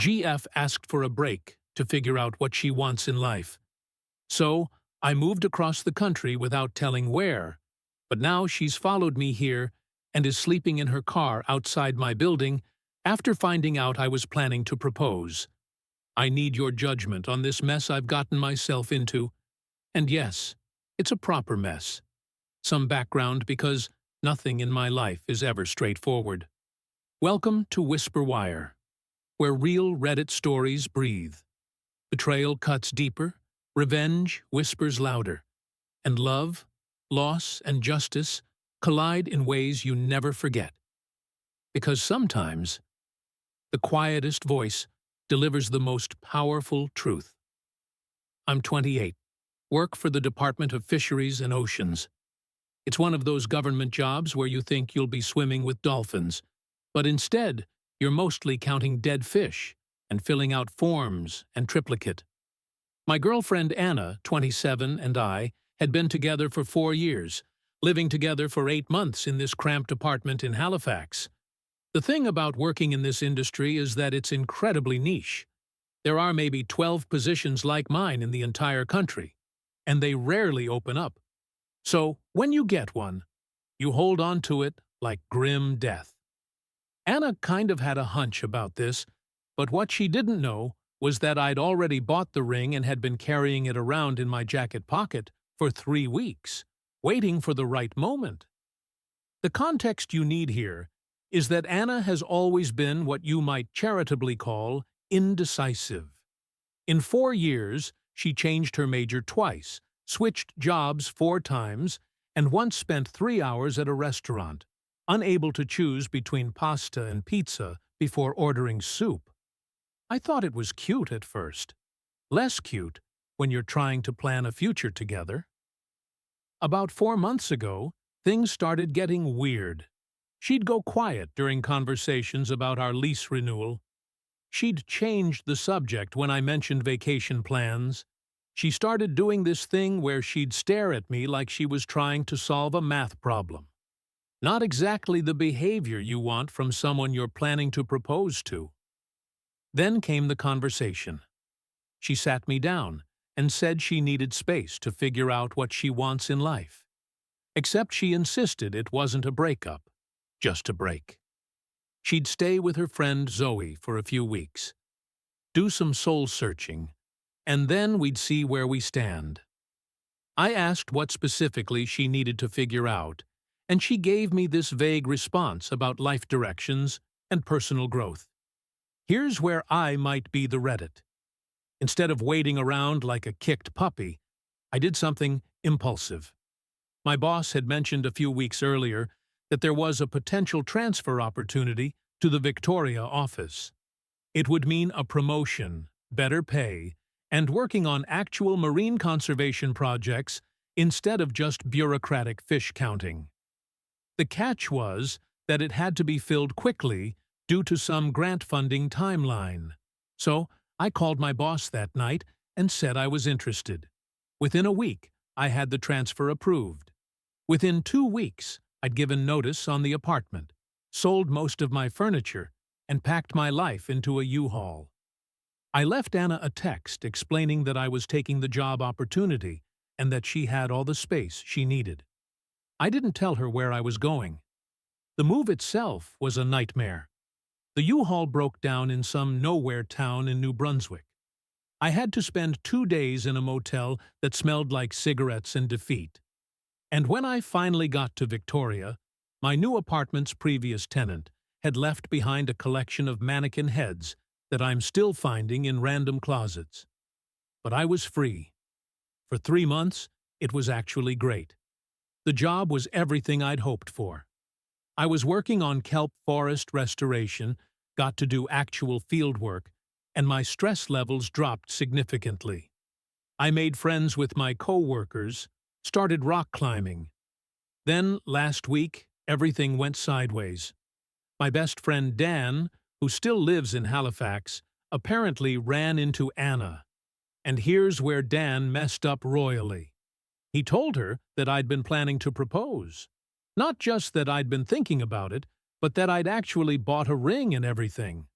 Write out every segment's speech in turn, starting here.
GF asked for a break to figure out what she wants in life. So, I moved across the country without telling where, but now she's followed me here and is sleeping in her car outside my building after finding out I was planning to propose. I need your judgment on this mess I've gotten myself into. And yes, it's a proper mess. Some background because nothing in my life is ever straightforward. Welcome to Whisper Wire, where real Reddit stories breathe. Betrayal cuts deeper, revenge whispers louder, and love, loss, and justice collide in ways you never forget. Because sometimes, the quietest voice delivers the most powerful truth. I'm 28, work for the Department of Fisheries and Oceans. It's one of those government jobs where you think you'll be swimming with dolphins, but instead, you're mostly counting dead fish and filling out forms and triplicate. My girlfriend Anna, 27, and I had been together for 4 years, living together for 8 months in this cramped apartment in Halifax. The thing about working in this industry is that it's incredibly niche. There are maybe 12 positions like mine in the entire country, and they rarely open up. So, when you get one, you hold on to it like grim death. Anna kind of had a hunch about this, but what she didn't know was that I'd already bought the ring and had been carrying it around in my jacket pocket for 3 weeks, waiting for the right moment. The context you need here is that Anna has always been what you might charitably call indecisive. In 4 years, she changed her major twice, switched jobs 4 times, and once spent 3 hours at a restaurant, unable to choose between pasta and pizza before ordering soup. I thought it was cute at first. Less cute when you're trying to plan a future together. About 4 months ago, things started getting weird. She'd go quiet during conversations about our lease renewal. She'd changed the subject when I mentioned vacation plans. She started doing this thing where she'd stare at me like she was trying to solve a math problem. Not exactly the behavior you want from someone you're planning to propose to. Then came the conversation. She sat me down and said she needed space to figure out what she wants in life. Except she insisted it wasn't a breakup, just a break. She'd stay with her friend Zoe for a few weeks, do some soul-searching, and then we'd see where we stand. I asked what specifically she needed to figure out, and she gave me this vague response about life directions and personal growth. Here's where I might be the Reddit. Instead of waiting around like a kicked puppy, I did something impulsive. My boss had mentioned a few weeks earlier that there was a potential transfer opportunity to the Victoria office. It would mean a promotion, better pay, and working on actual marine conservation projects instead of just bureaucratic fish counting. The catch was that it had to be filled quickly due to some grant funding timeline. So I called my boss that night and said I was interested. Within a week, I had the transfer approved. Within 2 weeks, I'd given notice on the apartment, sold most of my furniture, and packed my life into a U-Haul. I left Anna a text explaining that I was taking the job opportunity and that she had all the space she needed. I didn't tell her where I was going. The move itself was a nightmare. The U-Haul broke down in some nowhere town in New Brunswick. I had to spend 2 days in a motel that smelled like cigarettes and defeat. And when I finally got to Victoria, my new apartment's previous tenant had left behind a collection of mannequin heads that I'm still finding in random closets. But I was free. For 3 months, it was actually great. The job was everything I'd hoped for. I was working on kelp forest restoration, got to do actual field work, and my stress levels dropped significantly. I made friends with my co-workers, started rock climbing. Then, last week, everything went sideways. My best friend Dan, who still lives in Halifax, apparently ran into Anna. And here's where Dan messed up royally. He told her that I'd been planning to propose. Not just that I'd been thinking about it, but that I'd actually bought a ring and everything.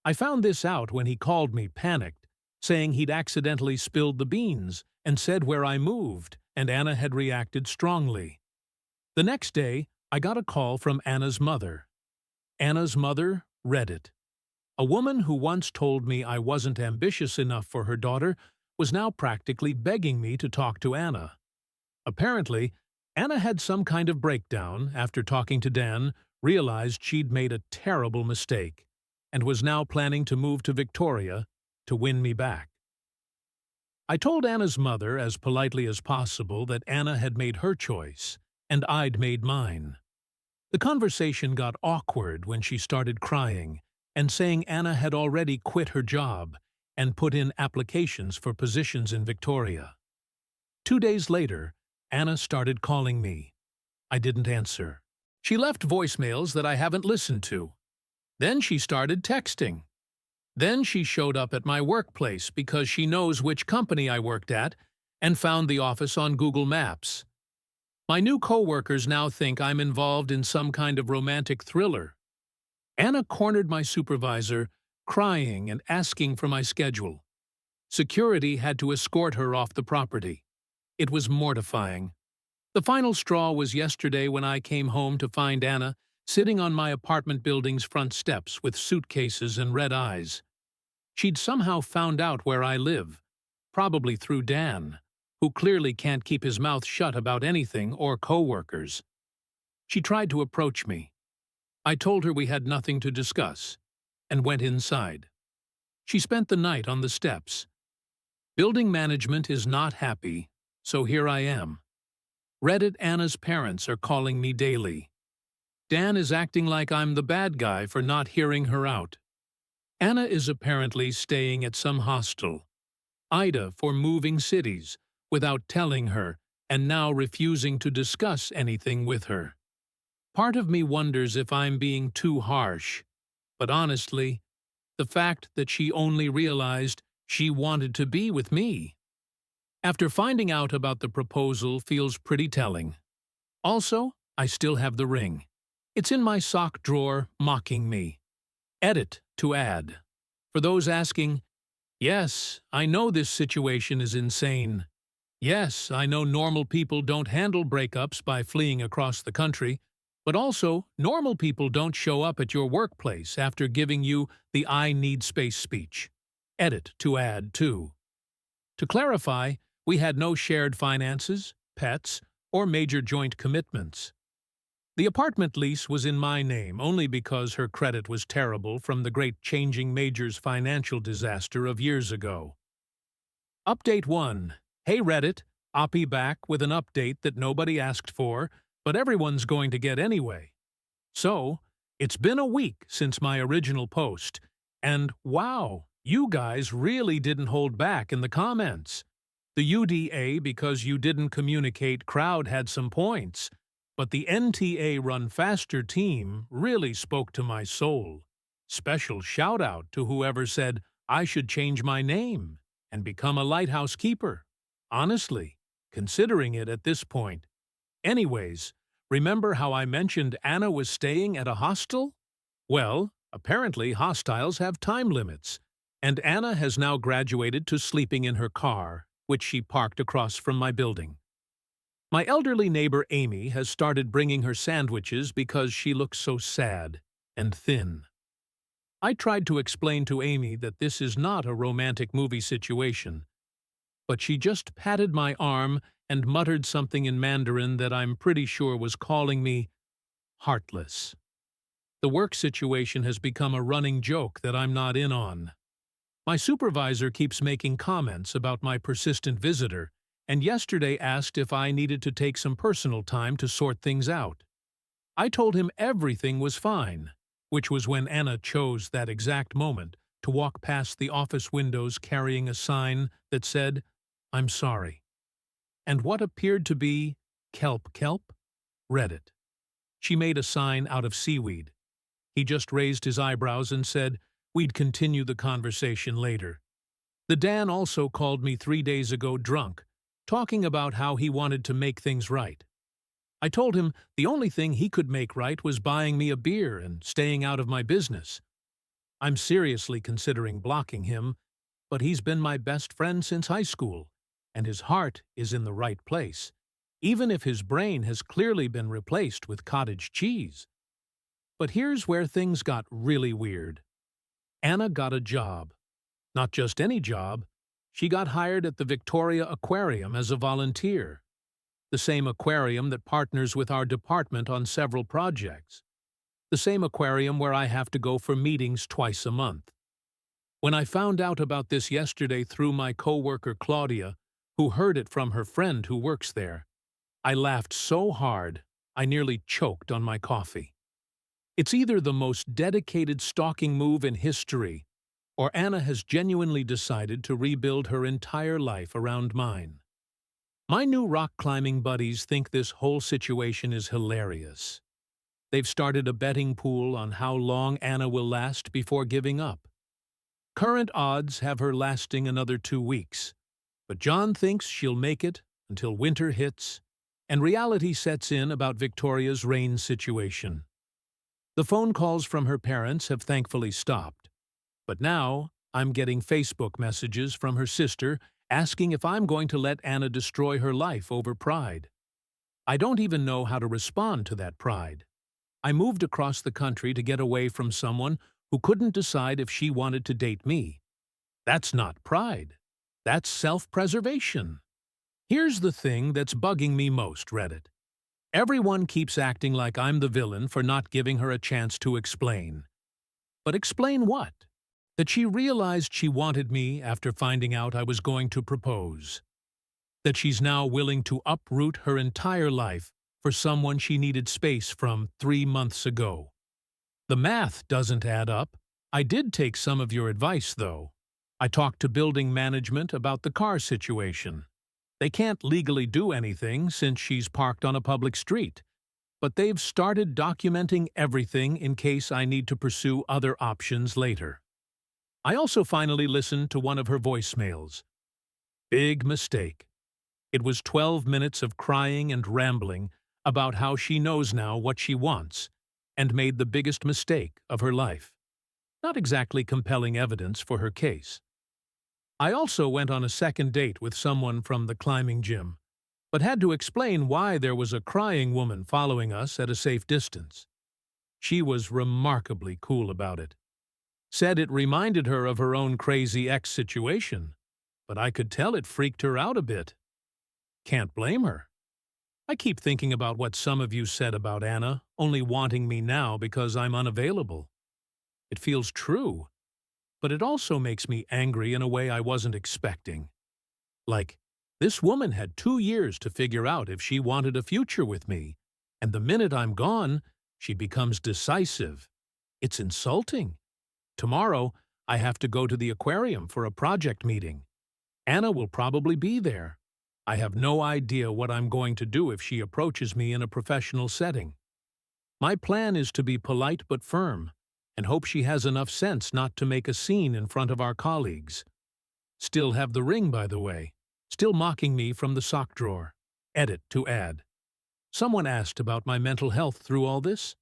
I found this out when he called me panicked, saying he'd accidentally spilled the beans and said where I moved, and Anna had reacted strongly. The next day, I got a call from Anna's mother. Anna's mother read it. A woman who once told me I wasn't ambitious enough for her daughter was now practically begging me to talk to Anna. Apparently, Anna had some kind of breakdown after talking to Dan, realized she'd made a terrible mistake, and was now planning to move to Victoria to win me back. I told Anna's mother as politely as possible that Anna had made her choice, and I'd made mine. The conversation got awkward when she started crying and saying Anna had already quit her job and put in applications for positions in Victoria. 2 days later, Anna started calling me. I didn't answer. She left voicemails that I haven't listened to. Then she started texting. Then she showed up at my workplace because she knows which company I worked at and found the office on Google Maps. My new coworkers now think I'm involved in some kind of romantic thriller. Anna cornered my supervisor, crying and asking for my schedule. Security had to escort her off the property. It was mortifying. The final straw was yesterday when I came home to find Anna sitting on my apartment building's front steps with suitcases and red eyes. She'd somehow found out where I live, probably through Dan, who clearly can't keep his mouth shut about anything or coworkers. She tried to approach me. I told her we had nothing to discuss, and went inside. She spent the night on the steps. Building management is not happy, so here I am. Reddit Anna's parents are calling me daily. Dan is acting like I'm the bad guy for not hearing her out. Anna is apparently staying at some hostel. Ida for moving cities, without telling her, and now refusing to discuss anything with her. Part of me wonders if I'm being too harsh, but honestly, the fact that she only realized she wanted to be with me after finding out about the proposal feels pretty telling. Also, I still have the ring. It's in my sock drawer, mocking me. Edit to add. For those asking, yes, I know this situation is insane. Yes, I know normal people don't handle breakups by fleeing across the country, but also normal people don't show up at your workplace after giving you the I need space speech. Edit to add too. To clarify, we had no shared finances, pets, or major joint commitments. The apartment lease was in my name only because her credit was terrible from the great changing major's financial disaster of years ago. Update 1. Hey Reddit, Oppie back with an update that nobody asked for, but everyone's going to get anyway. So, it's been a week since my original post, and wow, you guys really didn't hold back in the comments. The UDA because you didn't communicate crowd had some points, but the NTA Run Faster team really spoke to my soul. Special shout out to whoever said I should change my name and become a lighthouse keeper. Honestly, considering it at this point. Anyways, remember how I mentioned Anna was staying at a hostel? Well, apparently hostels have time limits, and Anna has now graduated to sleeping in her car, which she parked across from my building. My elderly neighbor Amy has started bringing her sandwiches because she looks so sad and thin. I tried to explain to Amy that this is not a romantic movie situation, but she just patted my arm and muttered something in Mandarin that I'm pretty sure was calling me heartless. The work situation has become a running joke that I'm not in on. My supervisor keeps making comments about my persistent visitor, and yesterday asked if I needed to take some personal time to sort things out. I told him everything was fine, which was when Anna chose that exact moment to walk past the office windows carrying a sign that said, "I'm sorry," and what appeared to be kelp kelp. Reddit. She made a sign out of seaweed. He just raised his eyebrows and said we'd continue the conversation later. The Dan also called me 3 days ago drunk, talking about how he wanted to make things right. I told him the only thing he could make right was buying me a beer and staying out of my business. I'm seriously considering blocking him, but he's been my best friend since high school, and his heart is in the right place, even if his brain has clearly been replaced with cottage cheese. But here's where things got really weird. Anna got a job. Not just any job. She got hired at the Victoria Aquarium as a volunteer, the same aquarium that partners with our department on several projects, the same aquarium where I have to go for meetings twice a month. When I found out about this yesterday through my coworker Claudia, who heard it from her friend who works there, I laughed so hard I nearly choked on my coffee. It's either the most dedicated stalking move in history, or Anna has genuinely decided to rebuild her entire life around mine. My new rock climbing buddies think this whole situation is hilarious. They've started a betting pool on how long Anna will last before giving up. Current odds have her lasting another 2 weeks, but John thinks she'll make it until winter hits and reality sets in about Victoria's rain situation. The phone calls from her parents have thankfully stopped, but now I'm getting Facebook messages from her sister asking if I'm going to let Anna destroy her life over pride. I don't even know how to respond to that pride. I moved across the country to get away from someone who couldn't decide if she wanted to date me. That's not pride. That's self-preservation. Here's the thing that's bugging me most, Reddit. Everyone keeps acting like I'm the villain for not giving her a chance to explain. But explain what? That she realized she wanted me after finding out I was going to propose. That she's now willing to uproot her entire life for someone she needed space from 3 months ago. The math doesn't add up. I did take some of your advice, though. I talked to building management about the car situation. They can't legally do anything since she's parked on a public street, but they've started documenting everything in case I need to pursue other options later. I also finally listened to one of her voicemails. Big mistake. It was 12 minutes of crying and rambling about how she knows now what she wants and made the biggest mistake of her life. Not exactly compelling evidence for her case. I also went on a second date with someone from the climbing gym, but had to explain why there was a crying woman following us at a safe distance. She was remarkably cool about it. Said it reminded her of her own crazy ex situation, but I could tell it freaked her out a bit. Can't blame her. I keep thinking about what some of you said about Anna only wanting me now because I'm unavailable. It feels true, but it also makes me angry in a way I wasn't expecting. Like, this woman had 2 years to figure out if she wanted a future with me, and the minute I'm gone, she becomes decisive. It's insulting. Tomorrow, I have to go to the aquarium for a project meeting. Anna will probably be there. I have no idea what I'm going to do if she approaches me in a professional setting. My plan is to be polite but firm, and hope she has enough sense not to make a scene in front of our colleagues. Still have the ring, by the way. Still mocking me from the sock drawer. Edit to add. Someone asked about my mental health through all this.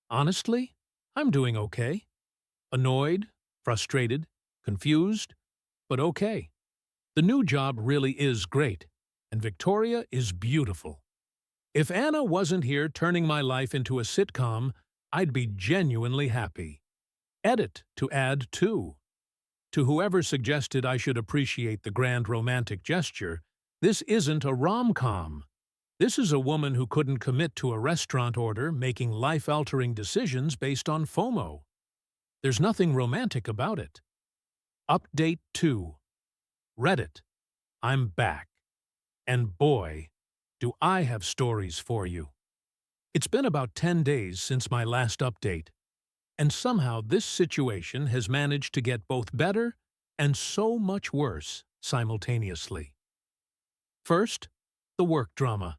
Honestly, I'm doing okay. Annoyed, frustrated, confused, but okay. The new job really is great, and Victoria is beautiful. If Anna wasn't here turning my life into a sitcom, I'd be genuinely happy. Edit to add too. To whoever suggested I should appreciate the grand romantic gesture, this isn't a rom-com. This is a woman who couldn't commit to a restaurant order making life-altering decisions based on FOMO. There's nothing romantic about it. Update 2. Reddit. I'm back. And boy, do I have stories for you. It's been about 10 days since my last update, and somehow this situation has managed to get both better and so much worse simultaneously. First, the work drama.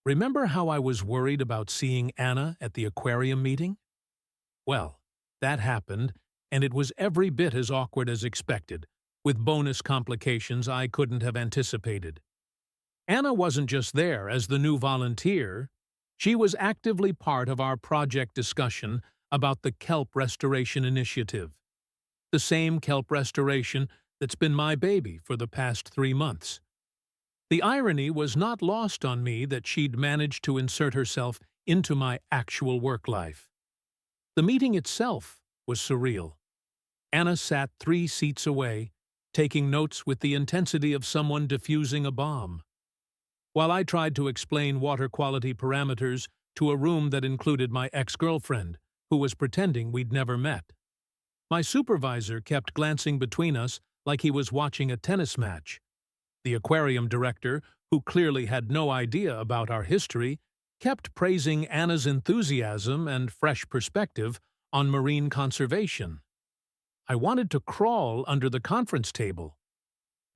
Remember how I was worried about seeing Anna at the aquarium meeting? Well, that happened, and it was every bit as awkward as expected, with bonus complications I couldn't have anticipated. Anna wasn't just there as the new volunteer. She was actively part of our project discussion about the kelp restoration initiative. the same kelp restoration that's been my baby for the past 3 months. The irony was not lost on me that she'd managed to insert herself into my actual work life. The meeting itself was surreal. Anna sat 3 seats away, taking notes with the intensity of someone defusing a bomb, while I tried to explain water quality parameters to a room that included my ex-girlfriend, who was pretending we'd never met. My supervisor kept glancing between us like he was watching a tennis match. The aquarium director, who clearly had no idea about our history, kept praising Anna's enthusiasm and fresh perspective on marine conservation. I wanted to crawl under the conference table.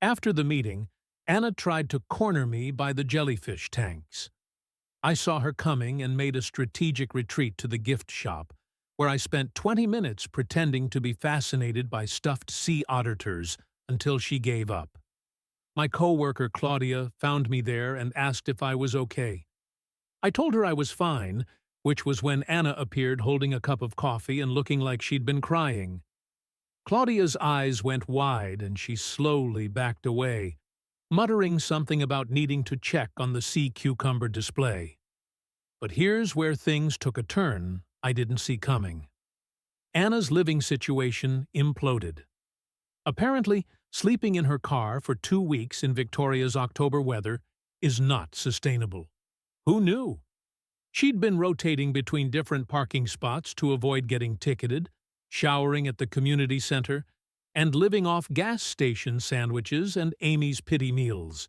After the meeting, Anna tried to corner me by the jellyfish tanks. I saw her coming and made a strategic retreat to the gift shop, where I spent 20 minutes pretending to be fascinated by stuffed sea otters until she gave up. My coworker Claudia found me there and asked if I was okay. I told her I was fine, which was when Anna appeared holding a cup of coffee and looking like she'd been crying. Claudia's eyes went wide and she slowly backed away, muttering something about needing to check on the sea cucumber display. But here's where things took a turn I didn't see coming. Anna's living situation imploded. Apparently, sleeping in her car for 2 weeks in Victoria's October weather is not sustainable. Who knew? She'd been rotating between different parking spots to avoid getting ticketed, showering at the community center, and living off gas station sandwiches and Amy's Pity Meals.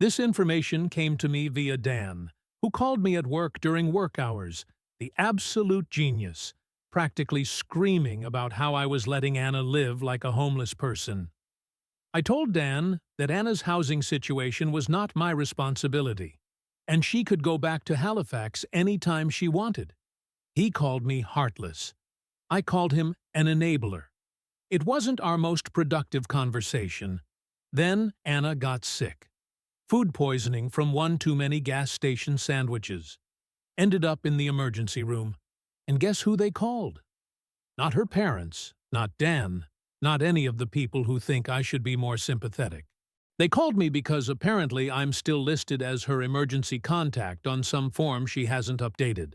This information came to me via Dan, who called me at work during work hours, the absolute genius, practically screaming about how I was letting Anna live like a homeless person. I told Dan that Anna's housing situation was not my responsibility, and she could go back to Halifax any time she wanted. He called me heartless. I called him an enabler. It wasn't our most productive conversation. Then Anna got sick. Food poisoning from one too many gas station sandwiches. Ended up in the emergency room. And guess who they called? Not her parents, not Dan, not any of the people who think I should be more sympathetic. They called me because apparently I'm still listed as her emergency contact on some form she hasn't updated.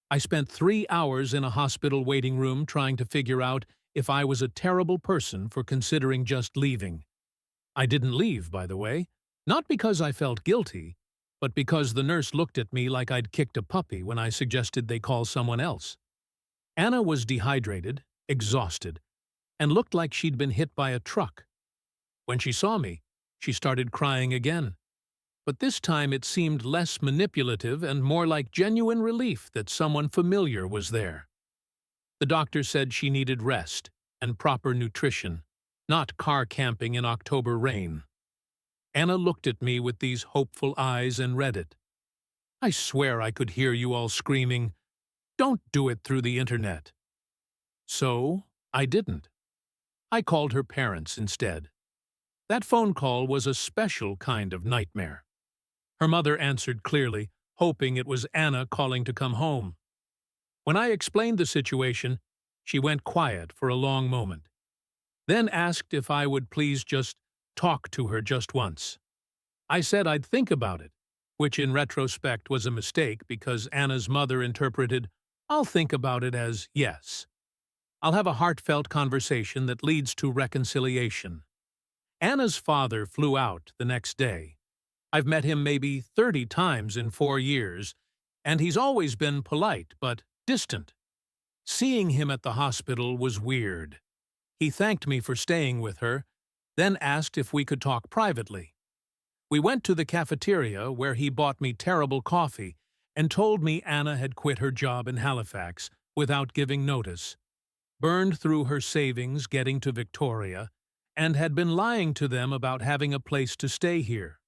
I spent 3 hours in a hospital waiting room trying to figure out if I was a terrible person for considering just leaving. I didn't leave, by the way, not because I felt guilty, but because the nurse looked at me like I'd kicked a puppy when I suggested they call someone else. Anna was dehydrated, exhausted, and looked like she'd been hit by a truck. When she saw me, she started crying again. But this time it seemed less manipulative and more like genuine relief that someone familiar was there. The doctor said she needed rest and proper nutrition, not car camping in October rain. Anna looked at me with these hopeful eyes and read it. I swear I could hear you all screaming, "Don't do it through the internet." So, I didn't. I called her parents instead. That phone call was a special kind of nightmare. Her mother answered clearly, hoping it was Anna calling to come home. When I explained the situation, she went quiet for a long moment, then asked if I would please just talk to her just once. I said I'd think about it, which in retrospect was a mistake because Anna's mother interpreted, "I'll think about it" as yes. I'll have a heartfelt conversation that leads to reconciliation. Anna's father flew out the next day. I've met him maybe 30 times in 4 years, and he's always been polite but distant. Seeing him at the hospital was weird. He thanked me for staying with her, then asked if we could talk privately. We went to the cafeteria where he bought me terrible coffee and told me Anna had quit her job in Halifax without giving notice, burned through her savings getting to Victoria, and had been lying to them about having a place to stay here.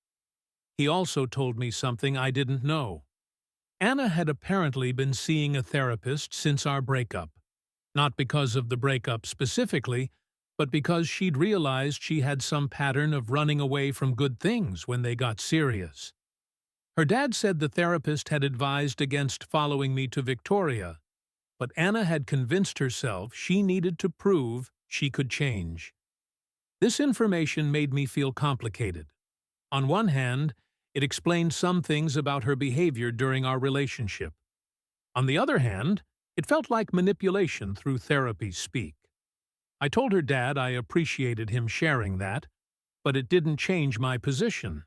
He also told me something I didn't know. Anna had apparently been seeing a therapist since our breakup, not because of the breakup specifically, but because she'd realized she had some pattern of running away from good things when they got serious. Her dad said the therapist had advised against following me to Victoria, but Anna had convinced herself she needed to prove she could change. This information made me feel complicated. On one hand, it explained some things about her behavior during our relationship. On the other hand, it felt like manipulation through therapy speak. I told her dad I appreciated him sharing that, but it didn't change my position.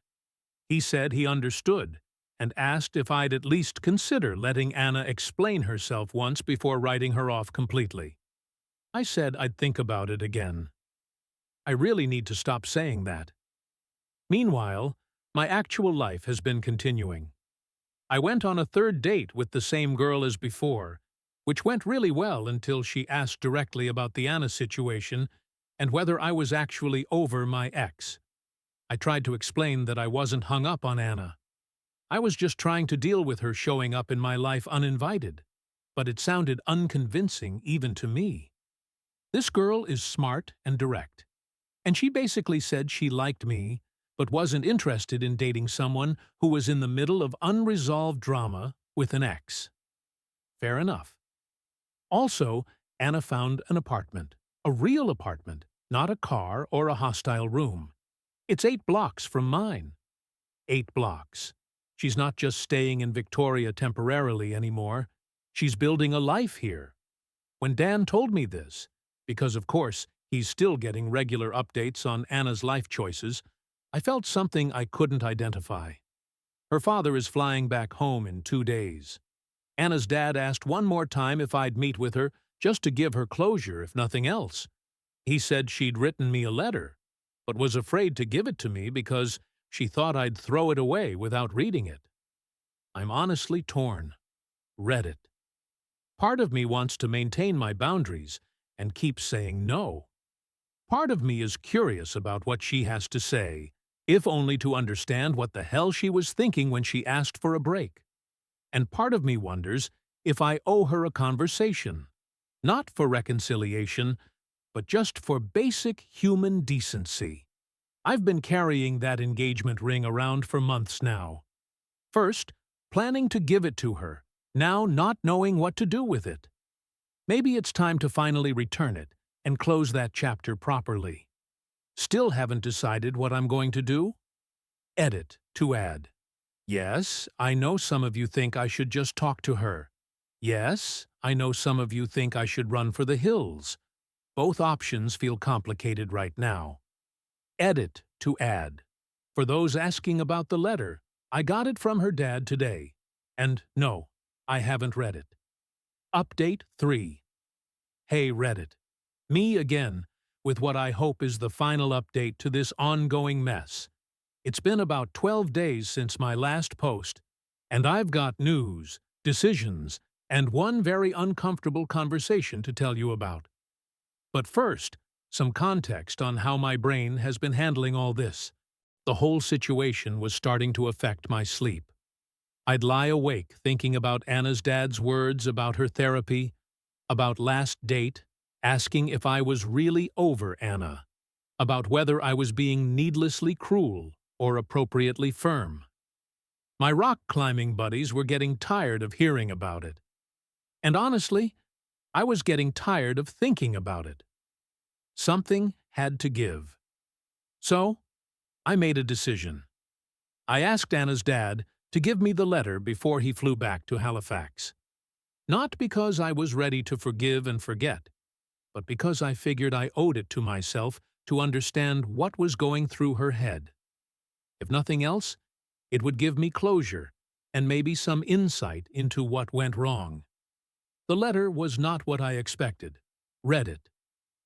He said he understood and asked if I'd at least consider letting Anna explain herself once before writing her off completely. I said I'd think about it again. I really need to stop saying that. Meanwhile, my actual life has been continuing. I went on a third date with the same girl as before, which went really well until she asked directly about the Anna situation and whether I was actually over my ex. I tried to explain that I wasn't hung up on Anna. I was just trying to deal with her showing up in my life uninvited, but it sounded unconvincing even to me. This girl is smart and direct, and she basically said she liked me, but wasn't interested in dating someone who was in the middle of unresolved drama with an ex. Fair enough. Also, Anna found an apartment, a real apartment, not a car or a hostile room. It's 8 blocks from mine. 8 blocks. She's not just staying in Victoria temporarily anymore. She's building a life here. When Dan told me this, because of course he's still getting regular updates on Anna's life choices, I felt something I couldn't identify. Her father is flying back home in 2 days. Anna's dad asked one more time if I'd meet with her, just to give her closure, if nothing else. He said she'd written me a letter, but was afraid to give it to me because she thought I'd throw it away without reading it. I'm honestly torn. Read it. Part of me wants to maintain my boundaries and keep saying no. Part of me is curious about what she has to say, if only to understand what the hell she was thinking when she asked for a break. And part of me wonders if I owe her a conversation, not for reconciliation, but just for basic human decency. I've been carrying that engagement ring around for months now. First, planning to give it to her, now not knowing what to do with it. Maybe it's time to finally return it and close that chapter properly. Still haven't decided what I'm going to do? Edit to add. Yes, I know some of you think I should just talk to her. Yes, I know some of you think I should run for the hills. Both options feel complicated right now. Edit to add. For those asking about the letter, I got it from her dad today. And no, I haven't read it. Update 3. Hey Reddit. Me again, with what I hope is the final update to this ongoing mess. It's been about 12 days since my last post, and I've got news, decisions, and one very uncomfortable conversation to tell you about. But first, some context on how my brain has been handling all this. The whole situation was starting to affect my sleep. I'd lie awake thinking about Anna's dad's words about her therapy, about last date, asking if I was really over Anna, about whether I was being needlessly cruel or appropriately firm. My rock-climbing buddies were getting tired of hearing about it. And honestly, I was getting tired of thinking about it. Something had to give. So, I made a decision. I asked Anna's dad to give me the letter before he flew back to Halifax. Not because I was ready to forgive and forget, but because I figured I owed it to myself to understand what was going through her head. If nothing else, it would give me closure and maybe some insight into what went wrong. The letter was not what I expected. Read it.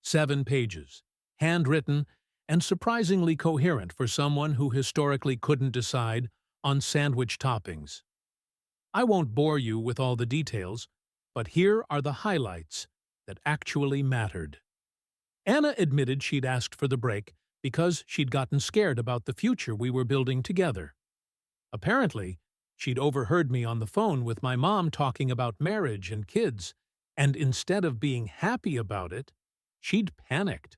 7 pages, handwritten, and surprisingly coherent for someone who historically couldn't decide on sandwich toppings. I won't bore you with all the details, but here are the highlights that actually mattered. Anna admitted she'd asked for the break because she'd gotten scared about the future we were building together. Apparently, she'd overheard me on the phone with my mom talking about marriage and kids, and instead of being happy about it, she'd panicked.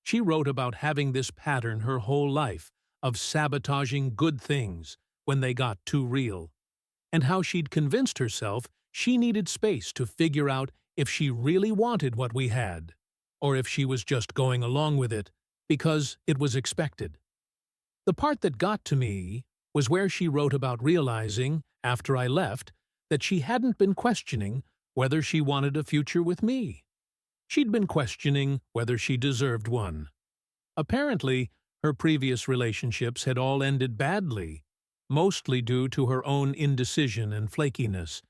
She wrote about having this pattern her whole life of sabotaging good things when they got too real, and how she'd convinced herself she needed space to figure out if she really wanted what we had, or if she was just going along with it because it was expected. The part that got to me was where she wrote about realizing, after I left, that she hadn't been questioning whether she wanted a future with me. She'd been questioning whether she deserved one. Apparently, her previous relationships had all ended badly, mostly due to her own indecision and flakiness,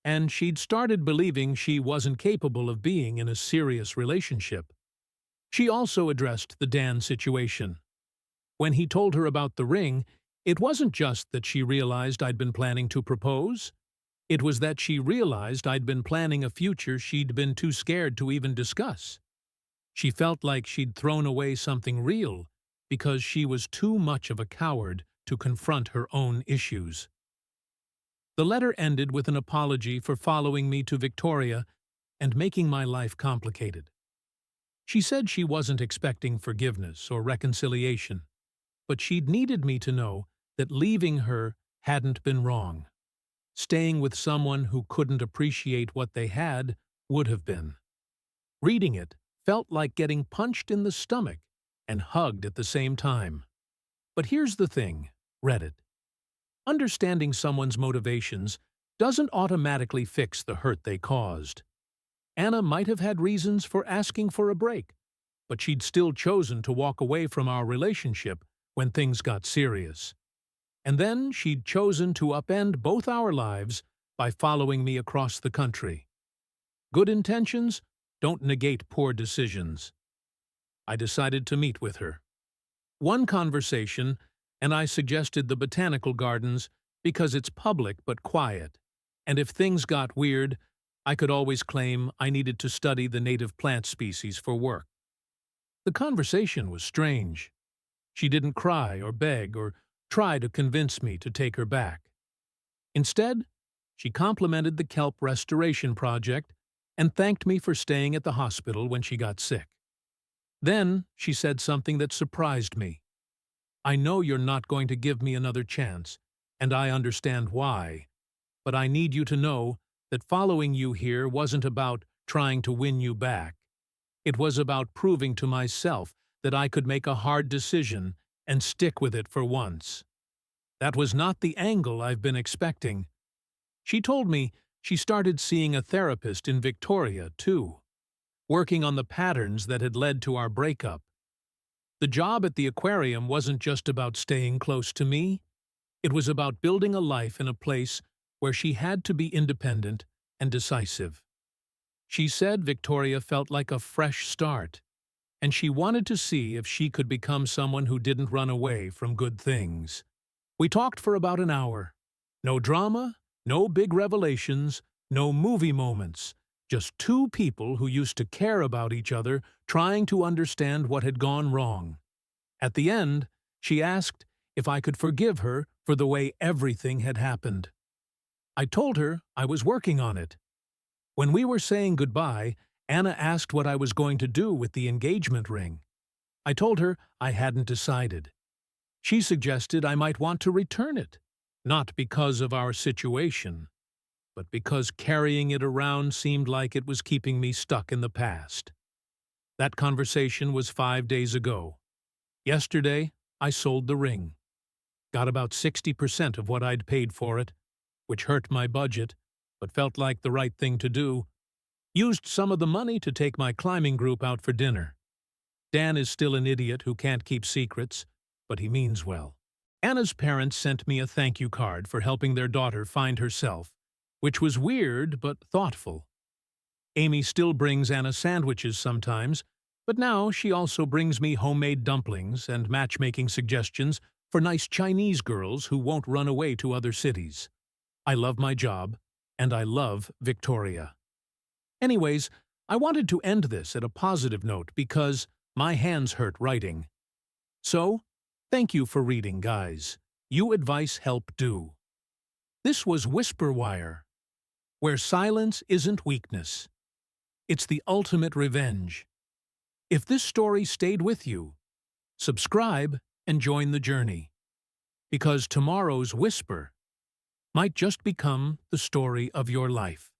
and she'd started believing she wasn't capable of being in a serious relationship. She also addressed the Dan situation. When he told her about the ring, it wasn't just that she realized I'd been planning to propose. It was that she realized I'd been planning a future she'd been too scared to even discuss. She felt like she'd thrown away something real because she was too much of a coward to confront her own issues. The letter ended with an apology for following me to Victoria and making my life complicated. She said she wasn't expecting forgiveness or reconciliation, but she'd needed me to know that leaving her hadn't been wrong. Staying with someone who couldn't appreciate what they had would have been. Reading it felt like getting punched in the stomach and hugged at the same time. But here's the thing, Reddit. Understanding someone's motivations doesn't automatically fix the hurt they caused. Anna might have had reasons for asking for a break, but she'd still chosen to walk away from our relationship when things got serious. And then she'd chosen to upend both our lives by following me across the country. Good intentions don't negate poor decisions. I decided to meet with her. One conversation, and I suggested the botanical gardens because it's public but quiet, and if things got weird, I could always claim I needed to study the native plant species for work. The conversation was strange. She didn't cry or beg or try to convince me to take her back. Instead, she complimented the kelp restoration project and thanked me for staying at the hospital when she got sick. Then she said something that surprised me. "I know you're not going to give me another chance, and I understand why, but I need you to know that following you here wasn't about trying to win you back. It was about proving to myself that I could make a hard decision and stick with it for once." That was not the angle I've been expecting. She told me she started seeing a therapist in Victoria, too, working on the patterns that had led to our breakup. The job at the aquarium wasn't just about staying close to me. It was about building a life in a place where she had to be independent and decisive. She said Victoria felt like a fresh start, and she wanted to see if she could become someone who didn't run away from good things. We talked for about an hour. No drama, no big revelations, no movie moments, just two people who used to care about each other trying to understand what had gone wrong. At the end, she asked if I could forgive her for the way everything had happened. I told her I was working on it. When we were saying goodbye, Anna asked what I was going to do with the engagement ring. I told her I hadn't decided. She suggested I might want to return it, not because of our situation, but because carrying it around seemed like it was keeping me stuck in the past. That conversation was 5 days ago. Yesterday, I sold the ring. Got about 60% of what I'd paid for it, which hurt my budget, but felt like the right thing to do. Used some of the money to take my climbing group out for dinner. Dan is still an idiot who can't keep secrets, but he means well. Anna's parents sent me a thank you card for helping their daughter find herself, which was weird but thoughtful. Amy still brings Anna sandwiches sometimes, but now she also brings me homemade dumplings and matchmaking suggestions for nice Chinese girls who won't run away to other cities. I love my job, and I love Victoria. Anyways, I wanted to end this at a positive note because my hands hurt writing. So, thank you for reading, guys. You advice help do. This was Whisperwire, where silence isn't weakness. It's the ultimate revenge. If this story stayed with you, subscribe and join the journey, because tomorrow's whisper might just become the story of your life.